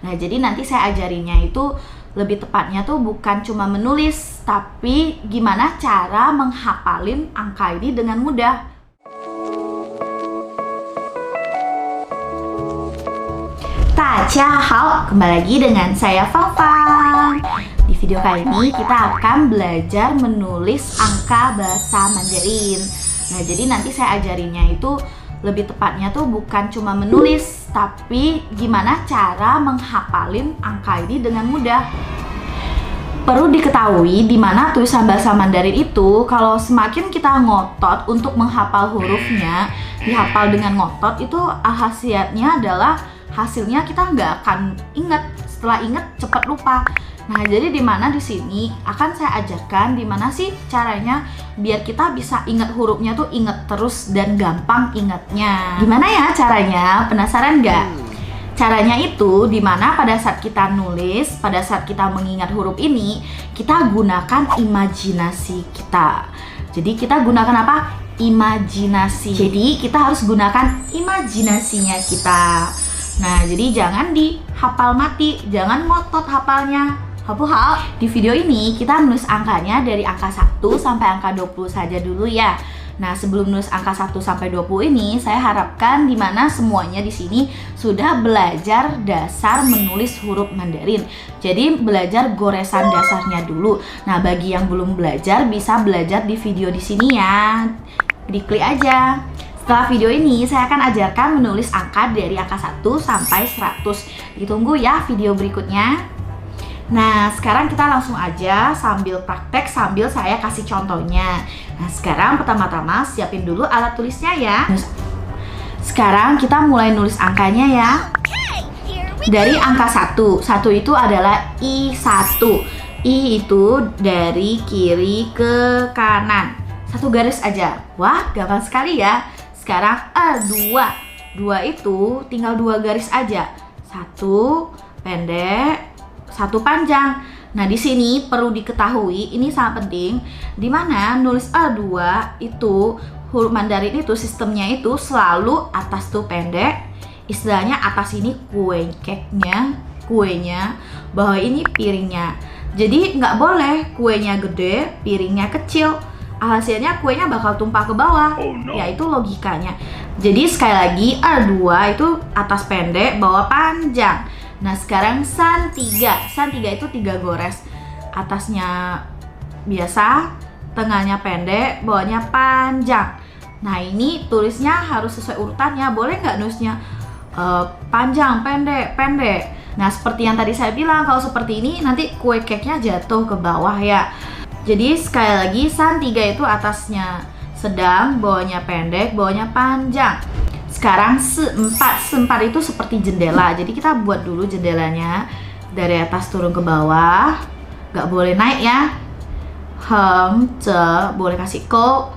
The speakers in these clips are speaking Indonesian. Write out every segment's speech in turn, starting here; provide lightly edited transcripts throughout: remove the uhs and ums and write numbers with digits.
Nah, jadi nanti saya ajarinnya itu lebih tepatnya tuh bukan cuma menulis, tapi gimana cara menghafalin angka ini dengan mudah. Halo, kembali lagi dengan saya Fang. Di video kali ini kita akan belajar menulis angka bahasa Mandarin. Nah, jadi nanti saya ajarinnya itu lebih tepatnya tuh bukan cuma menulis, tapi gimana cara menghafalin angka ini dengan mudah. Perlu diketahui di mana tulisan bahasa Mandarin itu kalau semakin kita ngotot untuk menghafal hurufnya, dihafal dengan ngotot itu khasiatnya adalah hasilnya kita nggak akan ingat, setelah ingat cepat lupa. Nah, jadi di mana di sini akan saya ajarkan di mana sih caranya biar kita bisa ingat hurufnya tuh ingat terus dan gampang ingatnya. Gimana ya caranya? Penasaran nggak? Caranya itu di mana pada saat kita nulis, pada saat kita mengingat huruf ini, kita gunakan imajinasi kita. Jadi kita gunakan apa? Imajinasi. Jadi kita harus gunakan imajinasinya kita. Nah, jadi jangan dihafal mati, jangan ngotot hafalnya. Di video ini kita menulis angkanya dari angka 1 sampai angka 20 saja dulu ya. Nah, sebelum menulis angka 1 sampai 20 ini, saya harapkan di mana semuanya di sini sudah belajar dasar menulis huruf Mandarin. Jadi belajar goresan dasarnya dulu. Nah, bagi yang belum belajar bisa belajar di video di sini ya. Diklik aja. Setelah video ini, saya akan ajarkan menulis angka dari angka 1 sampai 100. Ditunggu ya video berikutnya. Nah, sekarang kita langsung aja sambil praktek, sambil saya kasih contohnya. Nah, sekarang pertama-tama siapin dulu alat tulisnya ya. Sekarang kita mulai nulis angkanya ya. Dari angka 1. 1 itu adalah I1. I itu dari kiri ke kanan. Satu garis aja. Wah, gampang sekali ya. Sekarang A2. 2 itu tinggal 2 garis aja. 1 pendek, 1 panjang. Nah, di sini perlu diketahui, ini sangat penting, di mana nulis A2 itu huruf Mandarin itu sistemnya itu selalu atas tuh pendek. Istilahnya atas ini kuenya, bawah ini piringnya. Jadi nggak boleh kuenya gede, piringnya kecil. Hasilnya kuenya bakal tumpah ke bawah. Oh, no. Ya, itu logikanya. Jadi sekali lagi A2 itu atas pendek, bawah panjang. Nah, sekarang San 3. San 3 itu 3 gores. Atasnya biasa, tengahnya pendek, bawahnya panjang. Nah, ini tulisnya harus sesuai urutannya. Boleh nggak nulisnya panjang, pendek, pendek. Nah, seperti yang tadi saya bilang, kalau seperti ini nanti kue cake-nya jatuh ke bawah ya. Jadi sekali lagi San 3 itu atasnya sedang, bawahnya pendek, bawahnya panjang. Sekarang Se4 itu seperti jendela. Jadi kita buat dulu jendelanya dari atas turun ke bawah. Gak boleh naik ya. Boleh kasih ko.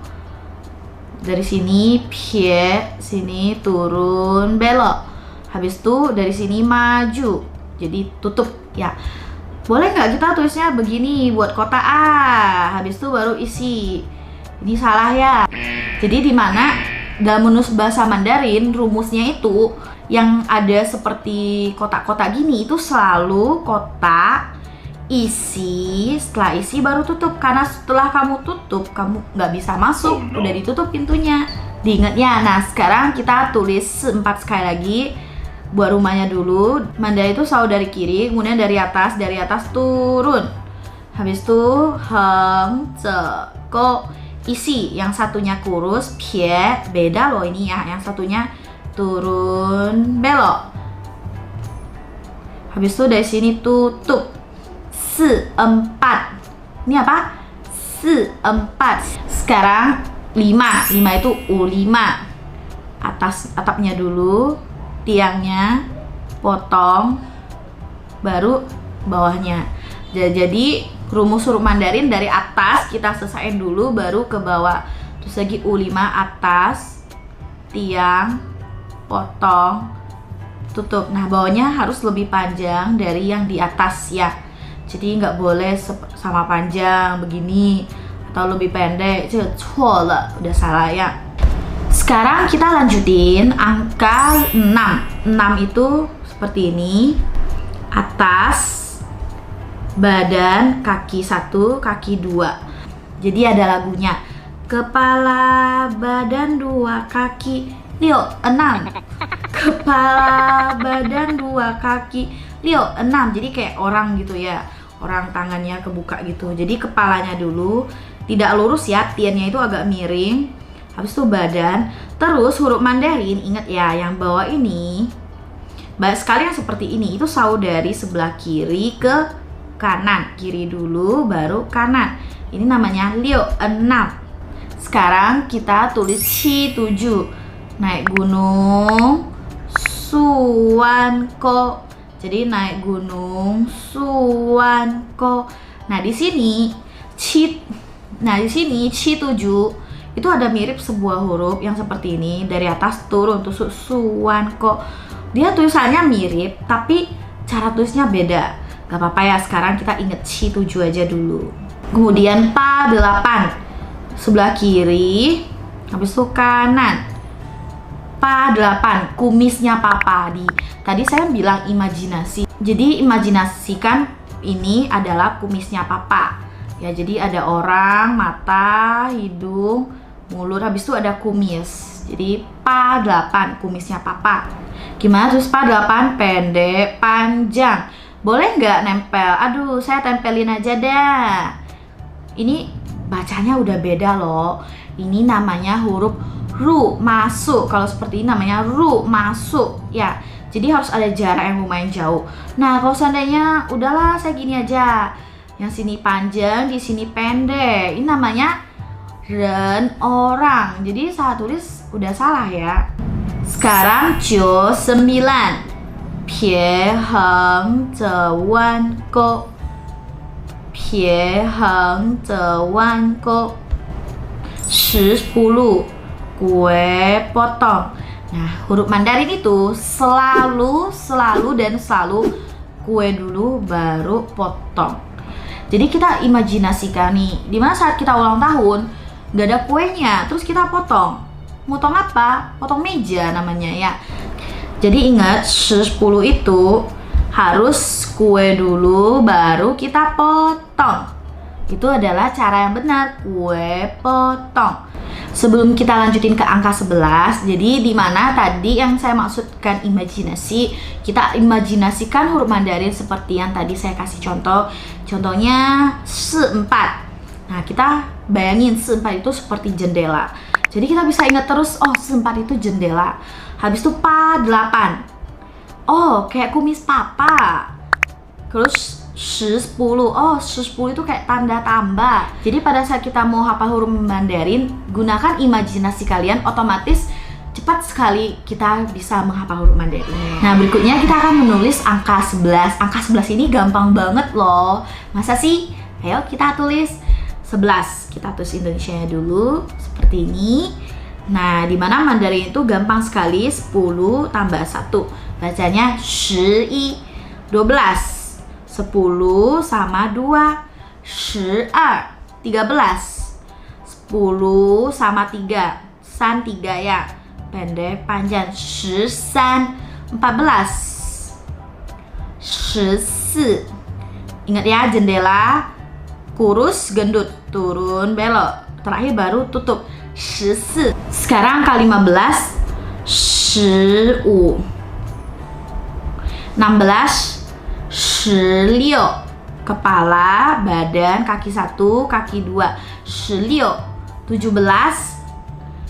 Dari sini pie, sini turun belok. Habis itu dari sini maju. Jadi tutup ya. Boleh nggak kita tulisnya begini buat kotak A, habis itu baru isi. Ini salah ya. Jadi di mana dalam menulis bahasa Mandarin rumusnya itu yang ada seperti kotak-kotak gini itu selalu kotak isi, setelah isi baru tutup. Karena setelah kamu tutup kamu nggak bisa masuk, udah ditutup pintunya. Diingat ya. Nah, sekarang kita tulis 4 sekali lagi. Buat rumahnya dulu. Mandarin itu selalu dari kiri, kemudian dari atas turun. Habis itu isi. Yang satunya kurus, pie, beda loh ini ya. Yang satunya turun belok. Habis itu dari sini tutup. 4. Ini apa? 4. Sekarang 5. 5 itu U5. Atapnya dulu. Tiangnya potong, baru bawahnya. Jadi rumus huruf Mandarin dari atas kita selesaiin dulu, baru ke bawah. Terus lagi U5 atas, tiang, potong, tutup. Nah, bawahnya harus lebih panjang dari yang di atas ya. Jadi nggak boleh sama panjang begini atau lebih pendek. Udah salah ya. Sekarang kita lanjutin angka 6. 6 itu seperti ini. atas, badan, kaki 1, kaki 2. Jadi ada lagunya. Kepala, badan, 2 kaki, 6. Kepala, badan, 2 kaki, 6. Jadi kayak orang gitu ya. Orang tangannya kebuka gitu. Jadi kepalanya dulu tidak lurus ya, tiannya itu agak miring. Habis itu badan. Terus huruf Mandarin, ingat ya, yang bawah ini banyak sekali yang seperti ini. Itu saudari sebelah kiri ke kanan. Kiri dulu baru kanan. Ini namanya 6. Sekarang kita tulis 7. Naik gunung Suwanko. Jadi naik gunung Suwanko. Nah, di sini 7 itu ada mirip sebuah huruf yang seperti ini, dari atas turun tusuk Suwanko. Dia tulisannya mirip tapi cara tulisnya beda. Gak apa-apa ya, sekarang kita inget 7 aja dulu. Kemudian Pa 8 sebelah kiri, habis itu kanan. Pa 8, kumisnya papa. Tadi saya bilang imajinasi. Jadi imajinasikan ini adalah kumisnya papa. Ya, jadi ada orang, mata, hidung, mulut, habis itu ada kumis. Jadi Pa 8, kumisnya papa. Gimana terus Pa 8? Pendek, panjang. Boleh nggak nempel? Aduh, saya tempelin aja dah. Ini bacanya udah beda loh. Ini namanya huruf ru, masuk. Kalau seperti ini namanya ru, masuk ya. Jadi harus ada jarak yang lumayan jauh. Nah, kalau seandainya udahlah saya gini aja, yang sini panjang, di sini pendek, ini namanya ren, orang. Jadi salah tulis udah salah ya. Sekarang 9 撇横着弯钩，撇横着弯钩，10 kue potong. Nah, huruf Mandarin itu selalu kue dulu baru potong. Jadi kita imajinasikan nih, dimana saat kita ulang tahun nggak ada kuenya, terus kita potong. Potong apa? Potong meja namanya ya. Jadi ingat 10 itu harus kue dulu baru kita potong. Itu adalah cara yang benar, kue potong. Sebelum kita lanjutin ke angka 11, jadi dimana tadi yang saya maksudkan imajinasi, kita imajinasikan huruf Mandarin seperti yang tadi saya kasih contoh. Contohnya 4. Nah, kita bayangin 4 itu seperti jendela. Jadi kita bisa ingat terus, oh 4 itu jendela. Habis itu Pa 8. Oh, kayak kumis papa. Terus 10. Oh, 10 itu kayak tanda tambah. Jadi pada saat kita mau hafal huruf Mandarin, gunakan imajinasi kalian, otomatis cepat sekali kita bisa menghafal huruf Mandarin. Nah, berikutnya kita akan menulis angka 11. Angka 11 ini gampang banget loh. Masa sih? Ayo kita tulis 11. Kita tulis Indonesianya dulu seperti ini. Nah, dimana Mandarin itu gampang sekali, 10 tambah 1. Bacanya 11. 12. 10 sama 2. 12. 13. 10 sama 3. San 3 ya. Pendek, panjang. 13. 14. 14. Ingat ya, jendela kurus, gendut, turun, belok. Terakhir baru tutup. 14. Sekarang angka 15. 15. 16. 16. Kepala, badan, kaki 1, kaki 2. 16. 17.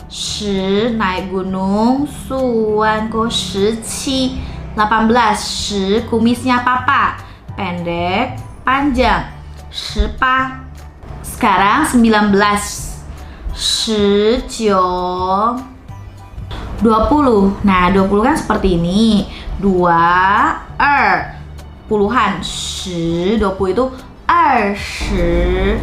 10 naik gunung Suwanko. 17. 18. 10 kumisnya papa. Pendek, panjang. 18. Sekarang 19. 19. 20. Nah, 20 kan seperti ini. 2, puluhan. 10, 20 itu 20.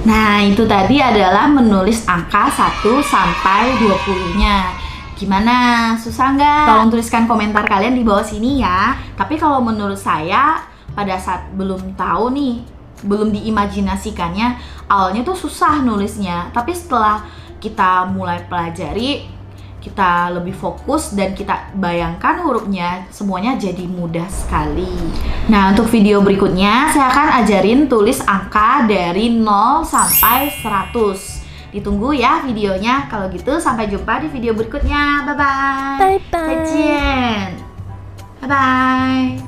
Nah, itu tadi adalah menulis angka 1 sampai 20-nya. Gimana? Susah nggak? Tolong tuliskan komentar kalian di bawah sini ya. Tapi kalau menurut saya, pada saat belum tahu nih, belum diimajinasikannya, awalnya tuh susah nulisnya. Tapi setelah kita mulai pelajari, kita lebih fokus dan kita bayangkan hurufnya, semuanya jadi mudah sekali. Nah, untuk video berikutnya saya akan ajarin tulis angka dari 0 sampai 100. Ditunggu ya videonya. Kalau gitu sampai jumpa di video berikutnya. Bye bye. Bye bye. Bye bye.